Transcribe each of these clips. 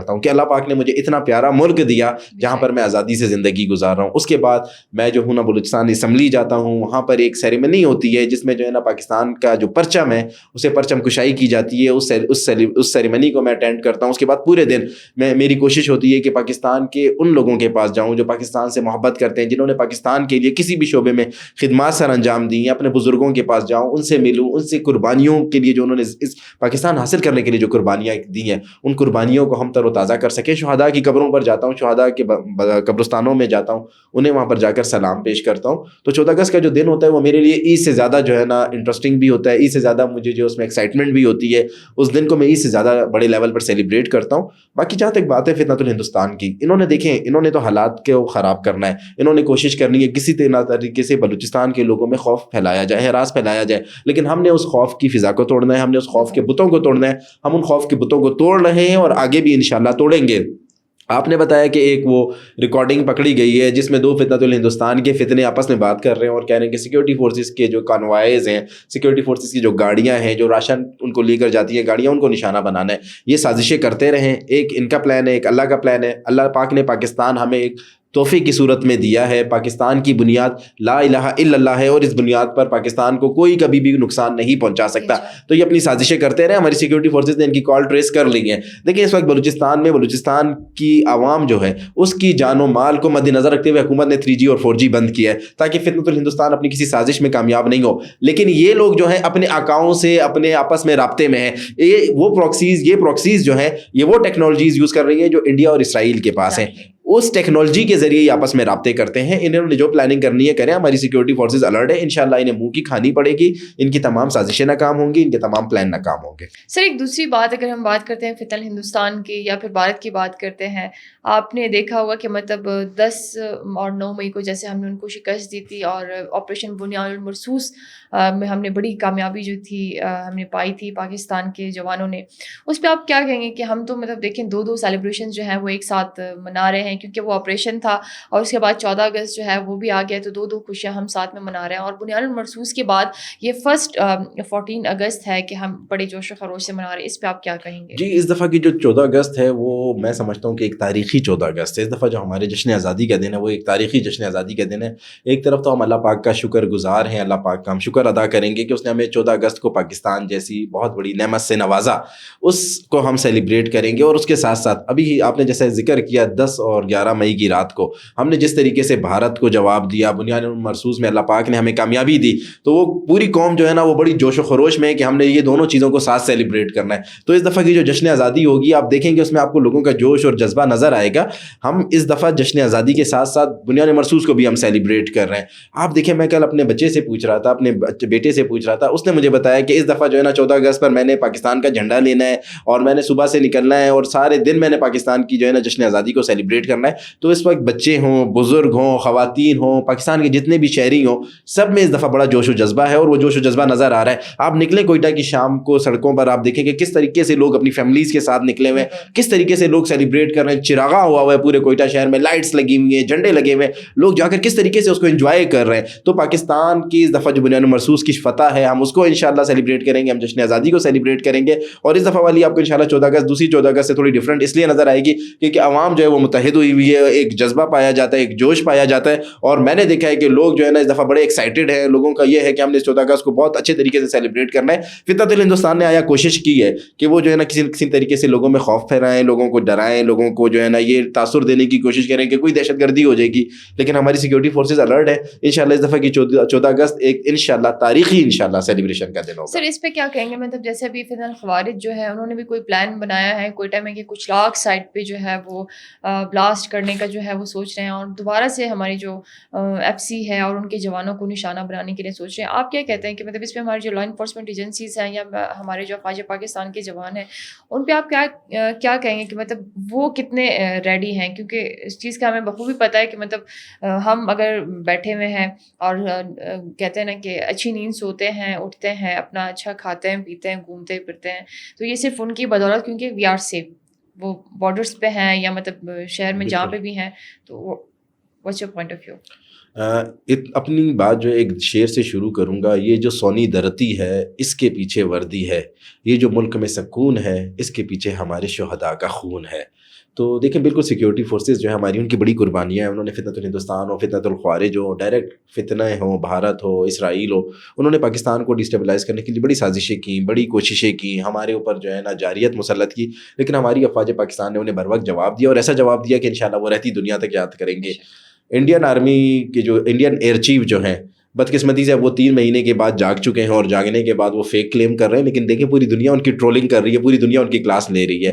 کرتا ہوں کہ اللہ پاک نے مجھے اتنا پیارا ملک دیا جہاں پر میں آزادی سے زندگی گزار رہا ہوں. اس کے بعد میں جو ہوں نا بلوچستان اسمبلی جاتا ہوں, وہاں پر ایک سیریمنی ہوتی ہے جس میں جو ہے نا پاکستان کا جو پرچم ہے اسے پرچم کشائی کی جاتی ہے. اس سیریمنی کو میں اٹینڈ کرتا ہوں. اس کے بعد پورے دن میری کوشش ہوتی ہے کہ پاکستان کے ان لوگوں کے پاس جاؤں جو پاکستان سے محبت کرتے ہیں, جنہوں نے پاکستان کے لیے کسی بھی شعبے میں خدمات سر انجام دی ہیں. اپنے بزرگوں کے پاس جاؤں, ان سے ملوں, ان سے قربانیوں کے لیے جو انہوں نے اس پاکستان حاصل کرنے کے لیے جو قربانیاں دی ہیں ان قربانیوں کو ہم تر و تازہ کر سکیں. شہداء کی قبروں پر جاتا ہوں, شہداء کے قبرستانوں میں جاتا ہوں, انہیں وہاں پر جا کر سلام پیش کرتا ہوں. تو 14 اگست کا جو دن ہوتا ہے وہ میرے لیے عید سے زیادہ جو ہے نا انٹرسٹنگ بھی ہوتا ہے, عید سے زیادہ مجھے جو اس میں ایکسائٹمنٹ بھی ہوتی ہے. اس دن کو میں عید سے زیادہ بڑے لیول پر سیلیبریٹ کرتا ہوں. باقی جہاں تک بات ہے فتنۃ الہندوستان کی, انہوں نے دیکھیں, انہوں نے تو حالات کو خراب کرنا ہے. انہوں نے کوشش کرنی ہے کسی طریقے سے بلوچستان کے لوگوں میں خوف پھیلایا جائے, ہراس پھیلایا جائے, لیکن ہم نے اس خوف کی فضا کو توڑنا ہے, ہم نے اس خوف کے بتوں کو توڑنا ہے. ہم ان خوف کے بتوں کو توڑ رہے ہیں اور آگے بھی انشاءاللہ توڑیں گے. آپ نے بتایا کہ ایک وہ ریکارڈنگ پکڑی گئی ہے جس میں 2 فتنۃ الہندوستان کے فتنے آپس میں بات کر رہے ہیں اور کہہ رہے ہیں کہ سیکورٹی فورسز کے جو کانوائز ہیں, سیکورٹی فورسز کی جو گاڑیاں ہیں, جو راشن ان کو لے کر جاتی ہیں گاڑیاں, ان کو نشانہ بنانا ہے. یہ سازشیں کرتے رہیں. ایک ان کا پلان ہے, ایک اللہ کا پلان ہے. اللہ پاک نے پاکستان ہمیں ایک تحفے کی صورت میں دیا ہے. پاکستان کی بنیاد لا الہ الا اللہ ہے اور اس بنیاد پر پاکستان کو کوئی کبھی بھی نقصان نہیں پہنچا سکتا. تو یہ اپنی سازشیں کرتے رہے. ہماری سیکورٹی فورسز نے ان کی کال ٹریس کر لی ہے. دیکھیں اس وقت بلوچستان کی عوام جو ہے اس کی جان و مال کو مد نظر رکھتے ہوئے حکومت نے 3G اور 4G بند کیا ہے تاکہ فتنۃ الہندوستان اپنی کسی سازش میں کامیاب نہیں ہو. لیکن یہ لوگ جو ہیں اپنے آقاؤں سے اپنے آپس میں رابطے میں ہیں. یہ پروکسیز جو ہیں یہ وہ ٹیکنالوجیز یوز کر رہی ہیں جو انڈیا اور اسرائیل کے پاس ہیں. اس ٹیکنالوجی کے ذریعے یہ آپس میں رابطے کرتے ہیں. انہوں نے جو پلاننگ کرنی ہے کریں. ہماری سیکورٹی فورسز الرٹ ہے. انشاءاللہ انہیں منہ کی کھانی پڑے گی. ان کی تمام سازشیں ناکام ہوں گی, ان کے تمام پلان ناکام ہوں گے. سر ایک دوسری بات, اگر ہم بات کرتے ہیں فتنہ ہندوستان کی یا پھر بھارت کی بات کرتے ہیں, آپ نے دیکھا ہوگا کہ مطلب 10 اور 9 مئی کو جیسے ہم نے ان کو شکست دی تھی اور آپریشن بنیاد المرصوص میں ہم نے بڑی کامیابی جو تھی ہم نے پائی تھی پاکستان کے جوانوں نے. اس پہ آپ کیا کہیں گے کہ ہم تو مطلب دیکھیں 2 سیلیبریشن جو ہیں وہ ایک ساتھ منا رہے ہیں کیونکہ وہ آپریشن تھا اور اس کے بعد 14 اگست جو ہے وہ بھی آ گیا, تو 2 خوشیاں ہم ساتھ میں منا رہے ہیں. اور بنیاد المرصوص کے بعد یہ فرسٹ 14 اگست ہے کہ ہم بڑے جوش و خروش سے منا رہے ہیں. اس پہ آپ کیا کہیں گے؟ جی, اس دفعہ کی جو 14 اگست ہے وہ میں سمجھتا ہوں کہ ایک تاریخی 14 اگست ہے. اس دفعہ جو ہمارے جشن آزادی کا دن ہے وہ ایک تاریخی جشن آزادی کا دن ہے. ایک طرف تو ہم اللہ پاک کا شکر گزار ہیں, اللہ پاک کا ہم شکر ادا کریں گے کہ اس نے ہمیں 14 اگست کو پاکستان جیسی بہت بڑی نعمت سے نوازا. اس کو ہم سیلیبریٹ کریں گے. اور اس کے ساتھ ساتھ ابھی آپ نے جیسے ذکر کیا 10 اور 11 مئی کی رات کو ہم نے جس طریقے سے بھارت کو جواب دیا, بنیاد المرصوص میں اللہ پاک نے ہمیں کامیابی دی, تو وہ پوری قوم جو ہے نا وہ بڑی جوش و خروش میں ہے کہ ہم نے یہ دونوں چیزوں کو ساتھ سیلیبریٹ کرنا ہے. تو اس دفعہ کی جو جشن آزادی ہوگی آپ دیکھیں گے اس میں آپ کو لوگوں کا جوش اور جذبہ نظر آئے گا. ہم اس دفعہ جشن آزادی کے ساتھ ساتھ بنیاد مرصوص کو بھی ہم سیلیبریٹ کر رہے ہیں. آپ دیکھیں میں کل اپنے بچے سے پوچھ رہا تھا, اپنے بیٹے سے پوچھ رہا تھا, اس نے مجھے بتایا کہ اس دفعہ جو ہے نا 14 اگست پر میں نے پاکستان کا جھنڈا لینا ہے اور میں نے صبح سے نکلنا ہے اور سارے دن میں نے پاکستان کی جو ہے نا جشن آزادی کو سیلیبریٹ کرنا ہے. تو اس وقت بچے ہوں, بزرگ ہوں, خواتین ہوں, پاکستان کے جتنے بھی شہری ہوں, سب میں اس دفعہ بڑا جوش و جذبہ ہے اور وہ جوش و جذبہ نظر آ رہا ہے. آپ نکلیں کوئٹہ کی شام کو سڑکوں پر, آپ دیکھیں کہ کس طریقے سے لوگ اپنی فیملیز کے ساتھ نکلے ہوئے ہیں, کس طریقے سے لوگ سیلیبریٹ کر رہے ہیں. چراغاں ہوا ہے پورے کوئٹہ شہر میں, لائٹس لگی ہوئی ہیں, جھنڈے لگے ہوئے ہیں, لوگ جا کر کس طریقے سے اس کو انجوائے کر رہے ہیں. تو پاکستان کی اس دفعہ جو بنیاد مرصوص کی فتح ہے ہم اس کو انشاءاللہ سیلیبریٹ کریں گے, ہم جشن آزادی کو سیلیبریٹ کریں گے. اور اس دفعہ والی آپ کو انشاءاللہ 14 اگست دوسری 14 اگست سے تھوڑی ڈفرینٹ اس لیے نظر آئے گی کیونکہ عوام جو ہے وہ متحد ہوئی ہوئی ہے, ایک جذبہ پایا جاتا ہے, ایک جوش پایا جاتا ہے. اور میں نے دیکھا ہے کہ لوگ جو ہے نا اس دفعہ بڑے ایکسائٹیڈ ہیں. لوگوں کا یہ ہے کہ ہم نے اس 14 اگست کو بہت اچھے طریقے سے سیلیبریٹ کرنا ہے. فتنۃ الہندوستان نے آیا کوشش کی ہے کہ وہ جو ہے نا کسی طریقے سے لوگوں میں خوف پھیلائیں, لوگوں کو ڈرائیں, لوگوں کو جو ہے نا یہ تاثر دینے کی کوشش کریں کہ کوئی دہشت گردی ہو جائے گی. لیکن ہماری سیکورٹی فورسز الرٹ ہے. انشاءاللہ اس دفعہ کی 14 اگست ایک انشاءاللہ تاریخی انشاءاللہ سیلیبریشن کا دن ہوگا. سر اس پہ کیا کہیں گے, مطلب جیسے ابھی فی الحال خوارج جو ہے انہوں نے بھی کوئی پلان بنایا ہے کوئٹہ میں کہ کچھ لاکھ سائٹ پہ جو ہے وہ بلاسٹ کرنے کا جو ہے وہ سوچ رہے ہیں اور دوبارہ سے ہماری جو ایف سی ہے اور ان کے جوانوں کو نشانہ بنانے کے لیے سوچ رہے ہیں. آپ کیا کہتے ہیں کہ مطلب اس پہ ہماری جو لا انفورسمنٹ ایجنسیز ہیں یا ہمارے جو افواج پاکستان کے جوان ہیں ان پہ آپ کیا کہیں گے کہ مطلب وہ کتنے ریڈی ہیں؟ کیونکہ اس چیز کا ہمیں بخوبی پتہ ہے کہ مطلب ہم اگر بیٹھے ہوئے ہیں اور کہتے ہیں نا کہ اچھی نیند سوتے ہیں, اٹھتے ہیں, اپنا اچھا کھاتے ہیں, پیتے ہیں, گھومتے پھرتے ہیں, تو یہ صرف ان کی بدولت کیونکہ وی آر سیف, وہ بارڈرس پہ ہیں یا مطلب شہر میں جہاں پہ بھی ہیں. تو what's your point of view? اپنی بات جو ایک شعر سے شروع کروں گا. یہ جو سونی درتی ہے اس کے پیچھے وردی ہے, یہ جو ملک میں سکون ہے اس کے پیچھے ہمارے شہداء کا خون ہے. تو دیکھیں بالکل سیکیورٹی فورسز جو ہے ہماری, ان کی بڑی قربانیاں ہیں. انہوں نے فتنۃ الہندوستان ہو, فتنۃ الخوارج ہو, ڈائریکٹ فتنہ ہوں, بھارت ہو, اسرائیل ہو, انہوں نے پاکستان کو ڈیسٹیبلائز کرنے کے لیے بڑی سازشیں کیں, بڑی کوششیں کیں, ہمارے اوپر جو ہے نا جارحیت مسلط کی. لیکن ہماری افواج پاکستان نے انہیں بر وقت جواب دیا, اور ایسا جواب دیا کہ انشاءاللہ وہ رہتی دنیا تک یاد کریں گے. انڈین آرمی کے جو انڈین ایئر چیف جو ہیں, بدقسمتی سے وہ 3 مہینے کے بعد جاگ چکے ہیں, اور جاگنے کے بعد وہ فیک کلیم کر رہے ہیں. لیکن دیکھیں پوری دنیا ان کی ٹرولنگ کر رہی ہے, پوری دنیا ان کی کلاس لے رہی ہے.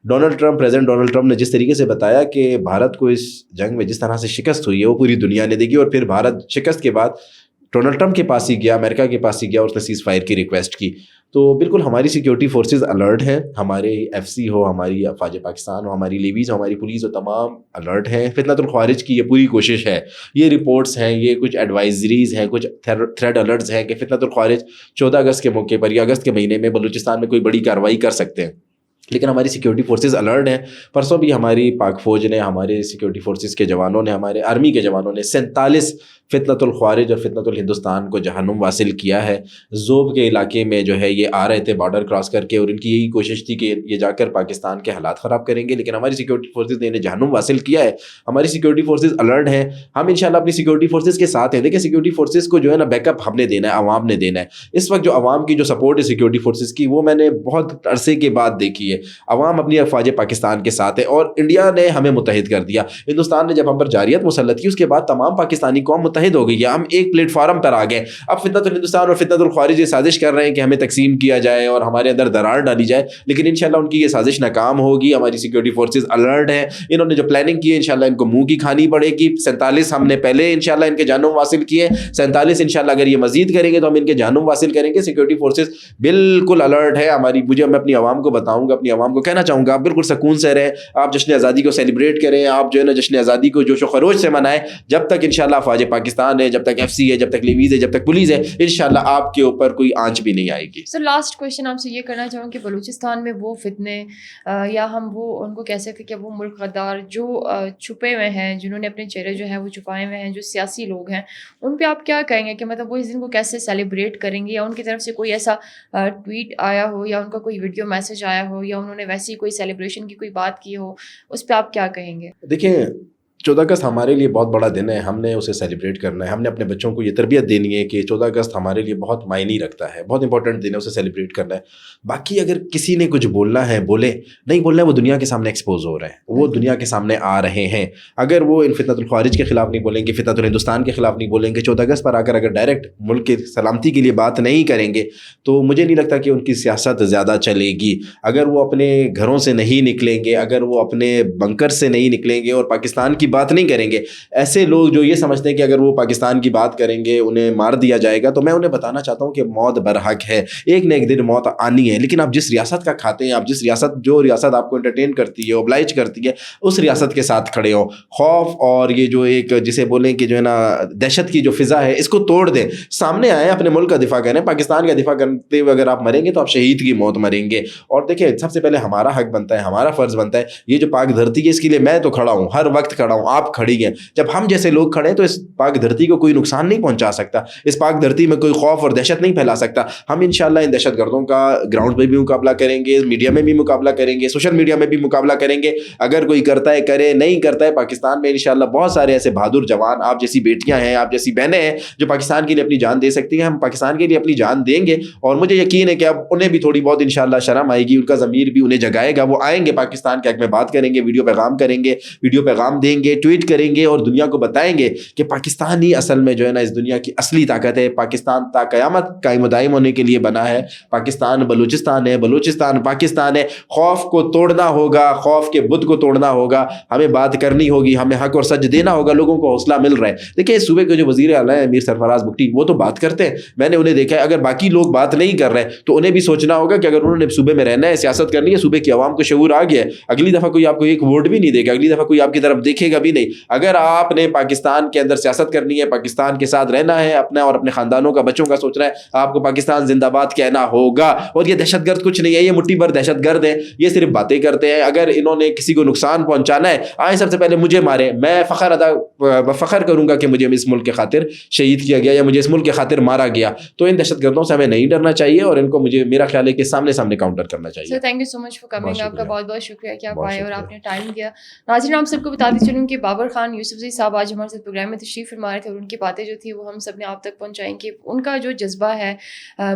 پریزیڈنٹ ڈونلڈ ٹرمپ نے جس طریقے سے بتایا کہ بھارت کو اس جنگ میں جس طرح سے شکست ہوئی ہے وہ پوری دنیا نے دیکھی, اور پھر بھارت شکست کے بعد ڈونلڈ ٹرمپ کے پاس ہی گیا, امریکہ کے پاس ہی گیا, اور اس نے سیز فائر کی ریکویسٹ کی. تو بالکل ہماری سیکیورٹی فورسز الرٹ ہیں, ہمارے ایف سی ہو, ہماری افواج پاکستان ہو, ہماری لیویز ہو, ہماری پولیس ہو, تمام الرٹ ہیں. فتنۃ الخوارج کی یہ پوری کوشش ہے, یہ رپورٹس ہیں, یہ کچھ ایڈوائزریز ہیں, کچھ تھریڈ الرٹس ہیں کہ فتنۃ الخوارج 14 اگست کے موقع پر یا اگست کے مہینے میں بلوچستان میں کوئی بڑی کارروائی کر سکتے ہیں. لیکن ہماری سیکیورٹی فورسز الرٹ ہیں. پرسوں بھی ہماری پاک فوج نے, ہمارے سیکیورٹی فورسز کے جوانوں نے, ہمارے آرمی کے جوانوں نے 47 فتنۃ الخوارج اور فتنۃ الہندوستان کو جہنم واصل کیا ہے. زوب کے علاقے میں جو ہے یہ آ رہے تھے بارڈر کراس کر کے, اور ان کی یہی کوشش تھی کہ یہ جا کر پاکستان کے حالات خراب کریں گے. لیکن ہماری سیکیورٹی فورسز نے انہیں جہنم واصل کیا ہے. ہماری سیکیورٹی فورسز الرٹ ہیں. ہم انشاءاللہ اپنی سیکیورٹی فورسز کے ساتھ ہیں. دیکھیں سیکیورٹی فورسز کو جو ہے نا بیک اپ ہم نے دینا ہے, عوام نے دینا ہے. اس وقت جو عوام کی جو سپورٹ ہے سیکیورٹی فورسز کی, وہ میں نے بہت عرصے کے بعد دیکھی ہے. عوام اپنی افواج پاکستان کے ساتھ ہے, اور انڈیا نے ہمیں متحد کر دیا. ہندوستان نے جب ہم پر جارحیت مسلط کی, اس کے بعد تمام پاکستانی قوم متحد ہو گئی ہے. ہم ایک پلیٹ فارم پر آ گئے. اب فتنۃ الہندوستان اور فتنۃ الخوارج یہ سازش کر رہے ہیں کہ ہمیں تقسیم کیا جائے اور ہمارے اندر درار ڈالی جائے, لیکن انشاءاللہ ان کی یہ سازش ناکام ہوگی. ہماری سیکیورٹی فورسز الرٹ ہیں. انہوں نے جو پلاننگ کی ہے انشاءاللہ ان کو منہ کی کھانی پڑے گی. 47 ہم نے پہلے انشاءاللہ ان کے جہنم حاصل کیے, 47 انشاءاللہ اگر یہ مزید کریں گے تو ہم ان کے جہنم حاصل کریں گے. سیکیورٹی فورسز بالکل الرٹ ہے ہماری. میں اپنی عوام کو بتاؤں گا, اپنی عوام کو کہنا چاہوں گا, آپ بالکل سکون سے رہیں, آپ جشن آزادی کو سیلیبریٹ کریں, آپ جو ہے نا جشن آزادی کو جوش و خروش سے منائیں. جب تک انشاءاللہ افواج پاکستان ہے, جب تک ایف سی ہے, جب تک لیویز ہے, جب تک پولیس ہے, انشاءاللہ آپ کے اوپر کوئی آنچ بھی نہیں آئے گی. سر لاسٹ کویشچن آپ سے یہ کرنا چاہوں کہ بلوچستان میں وہ فتنے یا ہم وہ ان کو کہہ سکتے کہ وہ ملک غدار جو چھپے ہوئے ہیں, جنہوں نے اپنے چہرے جو ہے وہ چھپائے ہوئے ہیں, جو سیاسی لوگ ہیں, ان پہ آپ کیا کہیں گے کہ مطلب وہ اس دن کو کیسے سیلیبریٹ کریں گے, یا ان کی طرف سے کوئی ایسا ٹویٹ آیا ہو, یا ان کا کوئی ویڈیو میسج آیا ہو, یا انہوں نے ویسی کوئی سیلیبریشن کی کوئی بات کی ہو, اس پہ آپ کیا کہیں گے؟ دیکھیں 14 اگست ہمارے لیے بہت بڑا دن ہے, ہم نے اسے سیلیبریٹ کرنا ہے. ہم نے اپنے بچوں کو یہ تربیت دینی ہے کہ 14 اگست ہمارے لیے بہت معنی رکھتا ہے, بہت امپورٹنٹ دن ہے, اسے سیلیبریٹ کرنا ہے. باقی اگر کسی نے کچھ بولنا ہے بولے, نہیں بولنا ہے, وہ دنیا کے سامنے ایکسپوز ہو رہے ہیں, وہ دنیا کے سامنے آ رہے ہیں. اگر وہ ان فتنۃ الخوارج کے خلاف نہیں بولیں گے, فتنۃ الہندوستان کے خلاف نہیں بولیں گے, 14 اگست پر آ کر اگر ڈائریکٹ ملک کی سلامتی کے لیے بات نہیں کریں گے, تو مجھے نہیں لگتا کہ ان کی سیاست زیادہ چلے گی. اگر وہ اپنے گھروں سے نہیں نکلیں گے, اگر وہ اپنے بنکر سے نہیں نکلیں گے اور پاکستان کی بات نہیں کریں گے, ایسے لوگ جو یہ سمجھتے ہیں کہ اگر وہ پاکستان کی بات کریں گے انہیں مار دیا جائے گا, تو میں انہیں بتانا چاہتا ہوں کہ موت برحق ہے, ایک نہ ایک دن موت آنی ہے. لیکن آپ جس ریاست کا کھاتے ہیں, آپ جس ریاست جو ریاست آپ کو انٹرٹین کرتی ہے, اوبلائج کرتی ہے, اس ریاست کے ساتھ کھڑے ہوں. خوف اور یہ جو ایک جسے بولیں کہ جو ہے نا دہشت کی جو فضا ہے, اس کو توڑ دیں, سامنے آئیں, اپنے ملک کا دفاع کریں. پاکستان کا دفاع کرتے ہوئے اگر آپ مریں گے تو آپ شہید کی موت مریں گے. اور دیکھیں سب سے پہلے ہمارا حق بنتا ہے, ہمارا فرض بنتا ہے, یہ جو پاک دھرتی ہے اس کے لیے میں تو کھڑا ہوں, ہر وقت کھڑا ہوں, آپ کھڑی ہیں. جب ہم جیسے لوگ کھڑے ہیں تو اس پاک دھرتی کو کوئی نقصان نہیں پہنچا سکتا, اس پاک دھرتی میں کوئی خوف اور دہشت نہیں پھیلا سکتا. ہم انشاءاللہ ان دہشت گردوں کا گراؤنڈ پہ بھی مقابلہ کریں گے, میڈیا میں بھی مقابلہ کریں گے, سوشل میڈیا میں بھی مقابلہ کریں گے. اگر کوئی کرتا ہے کرے, نہیں کرتا ہے, پاکستان میں انشاءاللہ بہت سارے ایسے بہادر جوان, آپ جیسی بیٹیاں ہیں, آپ جیسی بہنیں ہیں, جو پاکستان کے لیے اپنی جان دے سکتی ہیں. ہم پاکستان کے لیے اپنی جان دیں گے, اور مجھے یقین ہے کہ اب انہیں بھی تھوڑی بہت انشاءاللہ شرم آئے گی, ان کا ضمیر بھی انہیں جگائے گا. وہ آئیں گے, پاکستان کے حق میں بات کریں گے, ویڈیو پیغام کریں گے, ویڈیو پیغام دیں گے, ٹویٹ کریں گے, اور دنیا کو بتائیں گے کہ پاکستان ہی اصل میں جو ہے نا اس دنیا کی اصلی طاقت ہے. پاکستان تا قیامت قائم و دائم ہونے کے لیے بنا ہے. پاکستان بلوچستان ہے, بلوچستان پاکستان ہے. خوف کو توڑنا ہوگا, خوف کے بت کو توڑنا ہوگا, ہمیں بات کرنی ہوگی, ہمیں حق اور سچ دینا ہوگا. لوگوں کو حوصلہ مل رہا ہے. دیکھیں صوبے کے جو وزیر اعلیٰ ہیں امیر سرفراز بگٹی, وہ تو بات کرتے ہیں, میں نے انہیں دیکھا ہے. اگر باقی لوگ بات نہیں کر رہے تو انہیں بھی سوچنا ہوگا کہ اگر انہوں نے صوبے میں رہنا ہے, سیاست کرنی ہے, صوبے کی عوام کو شعور آ گیا ہے, اگلی دفعہ کوئی آپ کو ایک ووٹ بھی نہیں دے گا, اگلی دفعہ کوئی آپ کی طرف دیکھے گا بھی نہیں. اگر آپ نے پاکستان کے اندر سیاست کرنی ہے, پاکستان کے ساتھ رہنا ہے, اپنا اور اپنے خاندانوں کا, بچوں کا سوچنا ہے, آپ کو پاکستان زندہ باد کہنا ہوگا. اور یہ دہشت گرد کچھ نہیں ہے, یہ مٹھی بھر دہشت گرد ہیں, یہ صرف باتیں کرتے ہیں. اگر انہوں نے کسی کو نقصان پہنچانا ہے, آئیں سب سے پہلے مجھے مارے, میں فخر کروں گا کہ مجھے اس ملک کے خاطر شہید کیا گیا یا مجھے اس ملک کے خاطر مارا گیا. تو ان دہشت گردوں سے ہمیں نہیں ڈرنا چاہیے اور ان کو میرا خیال ہے کہ سامنے کاؤنٹر کرنا چاہیے. Sir thank you so much for coming. آپ کا بہت بہت شکریہ کہ آپ آئے اور آپ نے ٹائم دیا. ناظرین آپ سب کو بتاتی چلوں کہ بابر خان یوسفزئی صاحب آج ہمارے ساتھ پروگرام میں تشریف فرما رہے تھے اور ان کی باتیں جو تھی وہ ہم سب نے آپ تک پہنچائیں کہ ان کا جو جذبہ ہے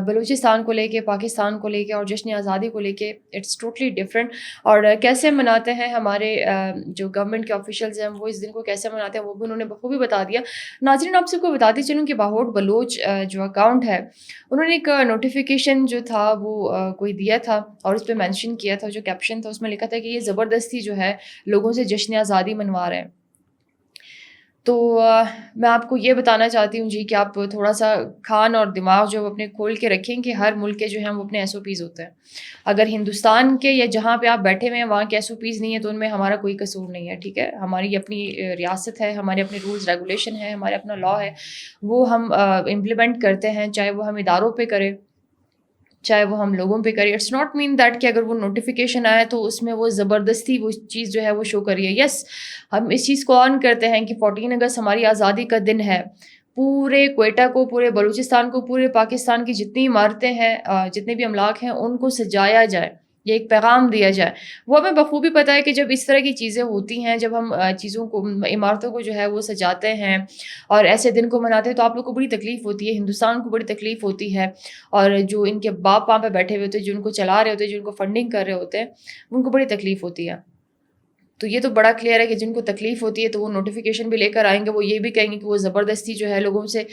بلوچستان کو لے کے, پاکستان کو لے کے اور جشن آزادی کو لے کے, اٹس ٹوٹلی ڈفرینٹ. اور کیسے مناتے ہیں ہمارے جو گورنمنٹ کے آفیشیلز ہیں وہ اس دن کو کیسے مناتے ہیں وہ بھی انہوں نے بخوبی بتا دیا. ناظرین آپ سب کو بتاتی چلوں کہ باہوٹ بلوچ جو اکاؤنٹ ہے انہوں نے ایک نوٹیفیکیشن جو تھا وہ کوئی دیا تھا اور اس پہ مینشن کیا تھا, جو کیپشن تھا اس میں لکھا تھا کہ یہ زبردستی جو ہے لوگوں سے جشن آزادی منوا رہے ہیں. تو میں آپ کو یہ بتانا چاہتی ہوں جی کہ آپ تھوڑا سا کان اور دماغ جو اپنے کھول کے رکھیں کہ ہر ملک کے جو ہیں وہ اپنے ایس او پیز ہوتے ہیں. اگر ہندوستان کے یا جہاں پہ آپ بیٹھے ہوئے ہیں وہاں کے ایس او پیز نہیں ہے تو ان میں ہمارا کوئی قصور نہیں ہے, ٹھیک ہے. ہماری اپنی ریاست ہے, ہمارے اپنے رولز ریگولیشن ہے, ہمارے اپنا لا ہے, وہ ہم امپلیمنٹ کرتے ہیں, چاہے وہ ہم اداروں پہ کریں چاہے وہ ہم لوگوں پہ کریں. اٹس ناٹ مین دیٹ کہ اگر وہ نوٹیفیکیشن آئے تو اس میں وہ زبردستی وہ چیز جو ہے وہ شو کریے. یس ہم اس چیز کو آن کرتے ہیں کہ 14 اگست ہماری آزادی کا دن ہے, پورے کوئٹہ کو, پورے بلوچستان کو, پورے پاکستان کی جتنی عمارتیں ہیں, جتنے بھی املاک ہیں ان کو سجایا جائے, یہ ایک پیغام دیا جائے. وہ ہمیں بخوبی پتہ ہے کہ جب اس طرح کی چیزیں ہوتی ہیں, جب ہم چیزوں کو, عمارتوں کو جو ہے وہ سجاتے ہیں اور ایسے دن کو مناتے ہیں تو آپ لوگ کو بڑی تکلیف ہوتی ہے, ہندوستان کو بڑی تکلیف ہوتی ہے, اور جو ان کے باپ وہاں پہ بیٹھے ہوئے ہوتے ہیں, جو ان کو چلا رہے ہوتے ہیں, جو ان کو فنڈنگ کر رہے ہوتے ہیں, ان کو بڑی تکلیف ہوتی ہے. تو یہ تو بڑا کلیئر ہے کہ جن کو تکلیف ہوتی ہے تو وہ نوٹیفیکیشن بھی لے کر آئیں گے, وہ یہ بھی کہیں گے کہ وہ زبردستی جو ہے لوگوں سے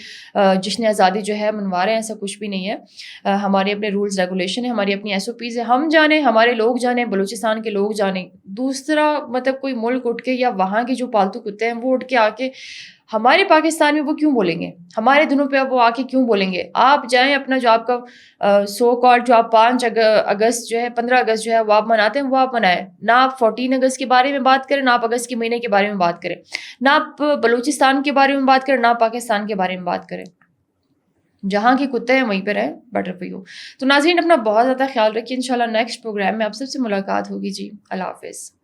جشن آزادی جو ہے منوا رہے ہیں. ایسا کچھ بھی نہیں ہے. ہمارے اپنے رولز ریگولیشن ہیں, ہماری اپنی ایس او پیز ہیں, ہم جانیں, ہمارے لوگ جانیں, بلوچستان کے لوگ جانیں. دوسرا مطلب کوئی ملک اٹھ کے یا وہاں کے جو پالتو کتے ہیں وہ اٹھ کے آ کے ہمارے پاکستان میں وہ کیوں بولیں گے, ہمارے دنوں پہ اب وہ آ کے کیوں بولیں گے. آپ جائیں اپنا جو آپ کا سو کال جو آپ 5 اگست جو ہے 15 اگست جو ہے وہ آپ مناتے ہیں وہ آپ منائیں. نہ آپ 14 اگست کے بارے میں بات کریں, نہ آپ اگست کے مہینے کے بارے میں بات کریں, نہ آپ بلوچستان کے بارے میں بات کریں, نہ پاکستان کے بارے میں بات کریں. جہاں کے کتے ہیں وہیں پہ رہیں, بیٹر فار یو. تو ناظرین اپنا بہت زیادہ خیال رکھیے. انشاءاللہ نیکسٹ پروگرام میں آپ سب سے ملاقات ہوگی جی. اللہ حافظ.